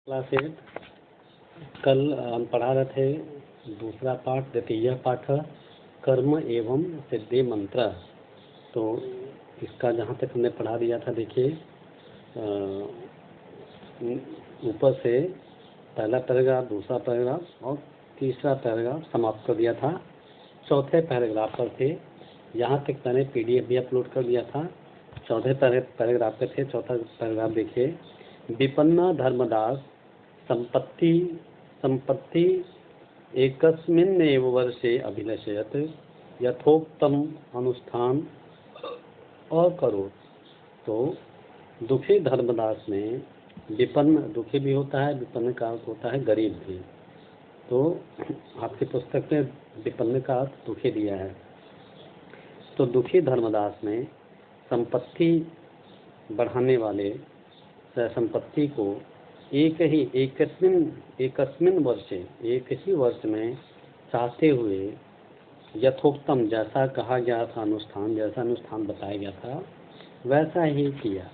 Class 8 कल हम पढ़ा रहे थे दूसरा पाठ द्वितीय पाठ कर्म एवं सिद्धि मंत्र। तो इसका जहाँ तक हमने पढ़ा दिया था, देखिए ऊपर से पहला पैराग्राफ, दूसरा पैराग्राफ और तीसरा पैराग्राफ समाप्त कर दिया था। चौथे पैराग्राफ पर थे, यहाँ तक मैंने PDF भी अपलोड कर दिया था। चौथे पैराग्राफ पे थे। चौथा पैराग्राफ देखिए, विपन्ना धर्मदास संपत्ति एकस्मिन्नेव वर्षे अभिलषयत यथोक्तम अनुष्ठान अकरोत्। तो दुखी धर्मदास ने, विपन्न दुखी भी होता है, विपन्न का अर्थ होता है गरीब भी। तो आपकी पुस्तक में विपन्न का अर्थ दुखी दिया है। तो दुखी धर्मदास ने संपत्ति बढ़ाने वाले संपत्ति को एकस्मिन वर्षे, एक ही वर्ष में चाहते हुए यथोक्तम, जैसा कहा गया था अनुष्ठान, जैसा अनुष्ठान बताया गया था वैसा ही किया।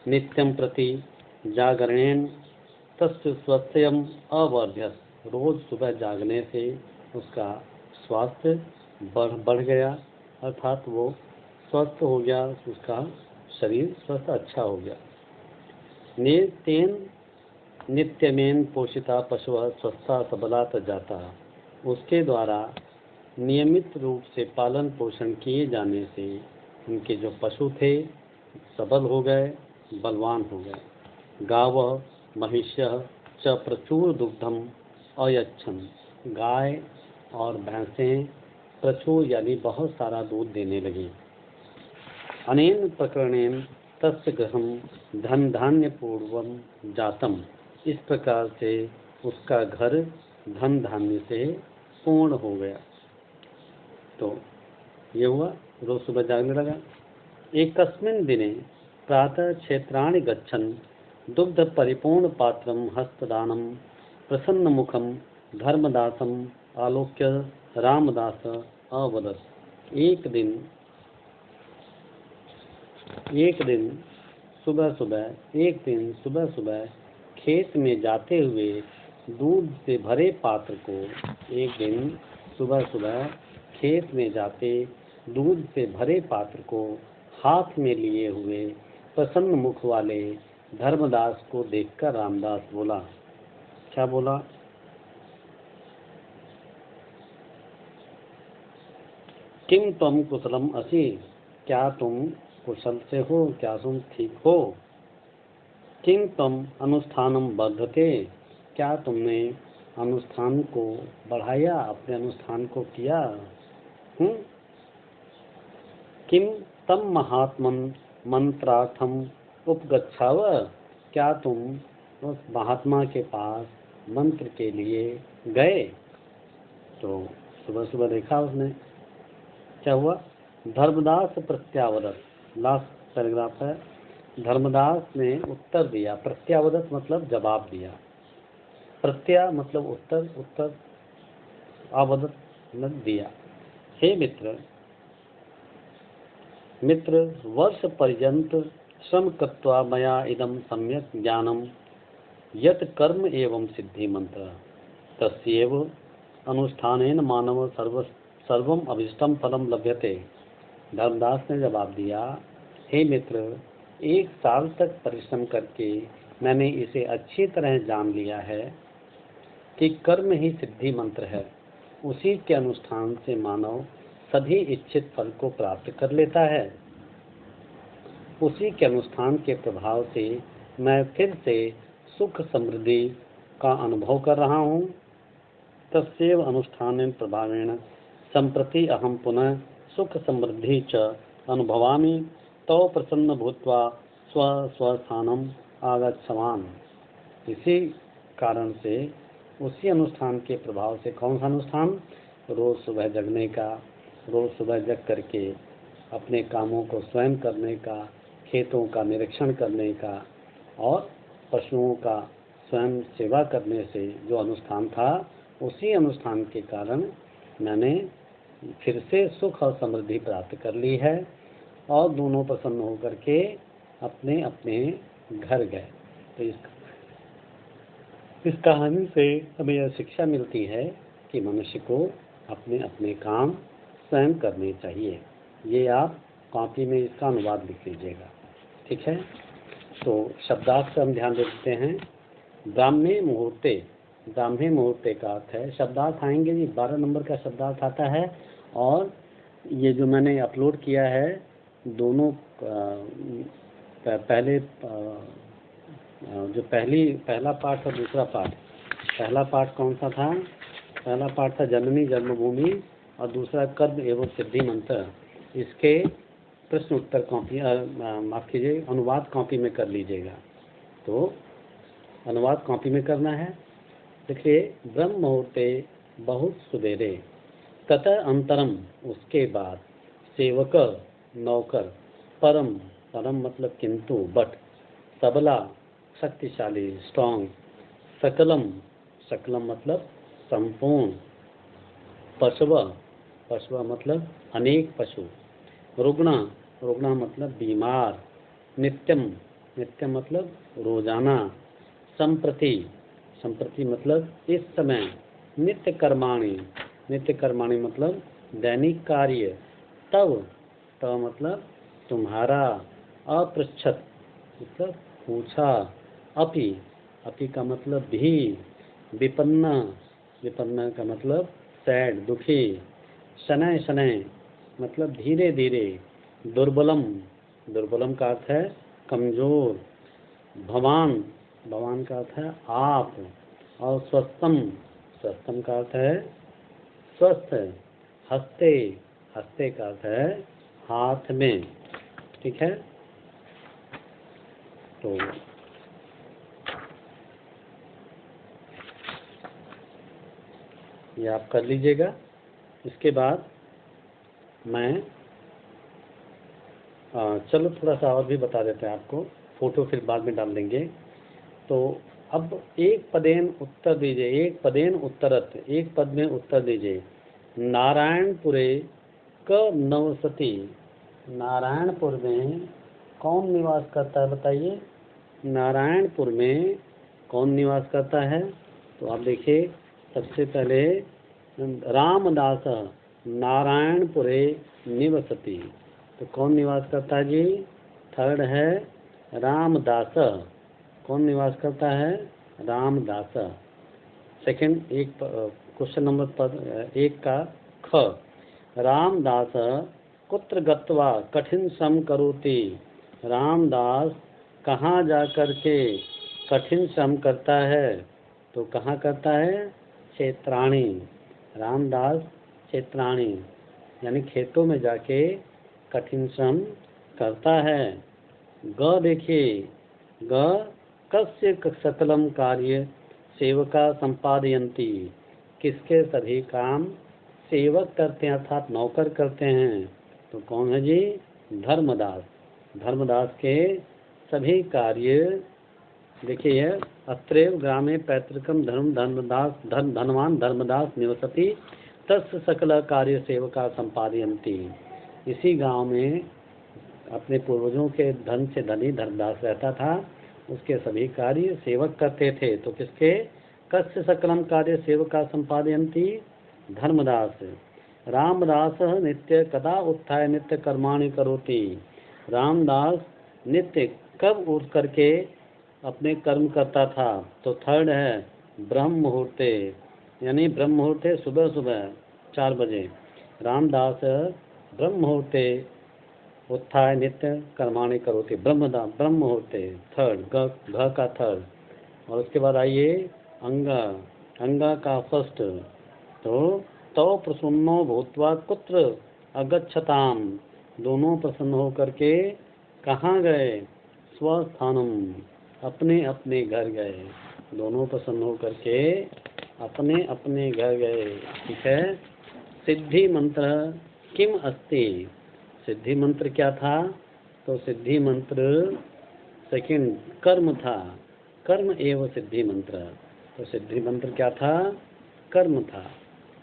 नित्यम प्रति जागरणेन तस्य स्वास्थ्यम अवर्ध्यत। रोज सुबह जागने से उसका स्वास्थ्य बढ़ गया, अर्थात वो स्वस्थ हो गया, उसका शरीर स्वस्थ अच्छा हो गया। नित्यमेन पोषिता पशु स्वस्था सबला जाता। उसके द्वारा नियमित रूप से पालन पोषण किए जाने से उनके जो पशु थे सबल हो गए, बलवान हो गए। गाव महिष्य च प्रचुर दुग्धम अयच्छन। गाय और भैंसें प्रचुर यानी बहुत सारा दूध देने लगी। अनेन प्रकरणेन तस्य गृहं धन धान्य पूर्वम जातम। इस प्रकार से उसका घर धन धान्य से पूर्ण हो गया। तो ये हुआ, रोज सुबह जागने लगा। एकस्मिन् दिने प्रातः क्षेत्राणि गच्छन् दुग्ध परिपूर्ण पात्रम हस्तदानम प्रसन्न मुखम धर्मदासम आलोक्य रामदास अवदत्। एक दिन सुबह सुबह खेत में जाते हुए दूध से भरे पात्र को, एक दिन सुबह सुबह खेत में जाते दूध से भरे पात्र को हाथ में लिए हुए प्रसन्न मुख वाले धर्मदास को देखकर रामदास बोला। क्या बोला? किम त्वम कुशलम असि। क्या तुम कुशल से हो, क्या तुम ठीक हो? किम तम अनुष्ठानम वर्धते। क्या तुमने अनुष्ठान को बढ़ाया, अपने अनुष्ठान को किया? किम तम महात्मन मंत्रार्थम उपगच्छाव। क्या तुम उस महात्मा के पास मंत्र के लिए गए? तो सुबह सुबह देखा उसने, क्या हुआ? धर्मदास प्रत्यावदत। लास्ट पैराग्राफ है। धर्मदास ने उत्तर दिया। प्रत्यावदत मतलब जवाब दिया। प्रत्या मतलब उत्तर आवदत मतलब दिया। हे मित्र वर्ष पर्यंत श्रम कृत्वा मया इदम सम्यक ज्ञानम यत कर्म एवं सिद्धि मंत्र तस्यैव अनुष्ठानेन मानव सर्वम अभिष्टम फलम लभ्यते। धर्मदास ने जवाब दिया, हे मित्र, 1 साल तक परिश्रम करके मैंने इसे अच्छी तरह जान लिया है कि कर्म ही सिद्धि मंत्र है। उसी के अनुष्ठान से मानव सभी इच्छित फल को प्राप्त कर लेता है। उसी के अनुष्ठान के प्रभाव से मैं फिर से सुख समृद्धि का अनुभव कर रहा हूँ। तस्यैव अनुष्ठानेन प्रभावेण संप्रति अहम पुनः सुख समृद्धि च अनुभवामि तो प्रसन्न भूत्वा स्वस्थानम आगच्छवान। इसी कारण से उसी अनुष्ठान के प्रभाव से, कौन सा अनुष्ठान? रोज सुबह जगने का, रोज सुबह जग करके अपने कामों को स्वयं करने का, खेतों का निरीक्षण करने का और पशुओं का स्वयं सेवा करने से जो अनुष्ठान था, उसी अनुष्ठान के कारण मैंने फिर से सुख और समृद्धि प्राप्त कर ली है और दोनों प्रसन्न होकर के अपने अपने घर गए। तो इस कहानी से हमें यह शिक्षा मिलती है कि मनुष्य को अपने अपने काम स्वयं करने चाहिए। ये आप कॉपी में इसका अनुवाद लिख लीजिएगा, ठीक है। तो शब्दार्थ से हम ध्यान देते हैं। ब्राह्मे मुहूर्ते, ब्राह्मे मुहूर्ते का अर्थ है, शब्दार्थ आएंगे जी, 12 नंबर का शब्दार्थ आता है। और ये जो मैंने अपलोड किया है दोनों पहले जो पहला पाठ और दूसरा पाठ, पहला पाठ कौन सा था? पहला पाठ था जननी जन्मभूमि और दूसरा कर्म एवं सिद्धि मंत्र। इसके प्रश्न उत्तर कॉपी, माफ कीजिए, अनुवाद कॉपी में कर लीजिएगा। तो अनुवाद कॉपी में करना है। देखिए, ब्रह्म मुहूर्ते बहुत सुबेरे, ततः अंतरम उसके बाद, सेवक नौकर, परम परम मतलब किंतु बट, सबला शक्तिशाली स्ट्रॉन्ग, सकलम सकलम मतलब संपूर्ण, पशव पशव मतलब अनेक पशु, रुग्ण रुग्ण मतलब बीमार, नित्यम नित्यम मतलब रोजाना, संप्रति संप्रति मतलब इस समय, नित्य कर्माणि मतलब दैनिक कार्य, तव तव मतलब तुम्हारा, अपृच्छत मतलब पूछा, अपि अपि का मतलब भी, विपन्न विपन्न का मतलब सैड दुखी, शनय शनय मतलब धीरे धीरे, दुर्बलम दुर्बलम का अर्थ है कमजोर, भवान भवान का अर्थ है आप, और स्वस्थम स्वस्थम का अर्थ है स्वस्थ, हस्ते हस्ते का अर्थ है हाथ में, ठीक है। तो ये आप कर लीजिएगा। इसके बाद मैं चलो थोड़ा सा और भी बता देते हैं आपको, फोटो फिर बाद में डाल देंगे। तो अब एक पदेन उत्तर दीजिए, एक पदेन उत्तरत, एक पद में उत्तर दीजिए। नारायणपुरे क नवसती, नारायणपुर में कौन निवास करता है बताइए? नारायणपुर में कौन निवास करता है? तो आप देखिए, सबसे पहले रामदास नारायणपुरे निवसती, तो कौन निवास करता है जी? थर्ड है रामदास, कौन निवास करता है? रामदास। सेकंड, एक क्वेश्चन नंबर पद एक का ख, रामदास कुत्र गत्वा कठिन श्रम करोति, रामदास कहाँ जा कर के कठिन श्रम करता है? तो कहाँ करता है? क्षेत्राणी, रामदास क्षेत्राणी यानी खेतों में जाके कठिन श्रम करता है। ग देखिए, ग कस्य सकलम कार्य सेवका संपादयन्ति, किसके सभी काम सेवक करते हैं अर्थात नौकर करते हैं? तो कौन है जी? धर्मदास, धर्मदास के सभी कार्य। देखिए, अत्रैव ग्रामे पैतृकम धनवान धर्मदास निवसति, तस्य सकल कार्य सेवका संपादयन्ति, इसी गांव में अपने पूर्वजों के धन से धनी धर्मदास रहता था, उसके सभी कार्य सेवक करते थे। तो किसके? कस्य सकलम कार्य सेवका संपादयन्ति, धर्मदास। रामदास नित्य कदा उत्थाय नित्य कर्माणि करोति, रामदास नित्य कब उठ करके अपने कर्म करता था? तो थर्ड है ब्रह्म मुहूर्ते, यानी ब्रह्म मुहूर्ते सुबह सुबह 4 बजे, रामदास ब्रह्म मुहूर्ते उत्थाय नित्य कर्माणि करोति, ब्रह्म मुहूर्ते, थर्ड घ का थर्ड। और उसके बाद आइए अंगा का फर्स्ट, तो प्रसन्नो भूत्वा कुत्र अगच्छताम, दोनों प्रसन्न होकर के कहाँ गए? स्वस्थानम, अपने अपने घर गए, दोनों प्रसन्न होकर के अपने अपने घर गए, ठीक है। सिद्धि मंत्र किम अस्ति, सिद्धि मंत्र क्या था? तो सिद्धि मंत्र सेकंड कर्म था, कर्म एवं सिद्धि मंत्र। तो सिद्धि मंत्र क्या था? कर्म था,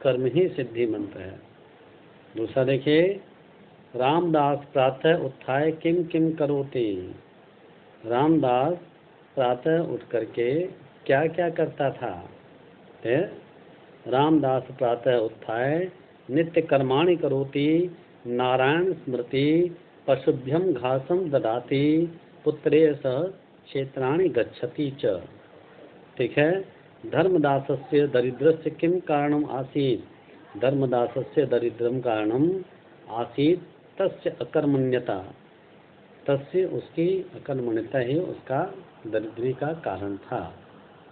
कर्म ही सिद्धि मंत्र है। दूसरा देखिए, रामदास प्रातः उत्थाय किम किम करोति, रामदास प्रातः उठ करके क्या क्या करता था? है रामदास प्रातः उत्थाय नित्य कर्माणि करोति, नारायण स्मृति, पशुभ्यम घासम ददाति, पुत्रे सह क्षेत्राणि गच्छति च। ठीक है। धर्मदासस्य दरिद्रस्य किम कारणम आसीत्? धर्मदासस्य दरिद्रम कारणम आसीत् तस्य अकर्मण्यता। तस्य उसकी अकर्मण्यता ही उसका दरिद्री का कारण था।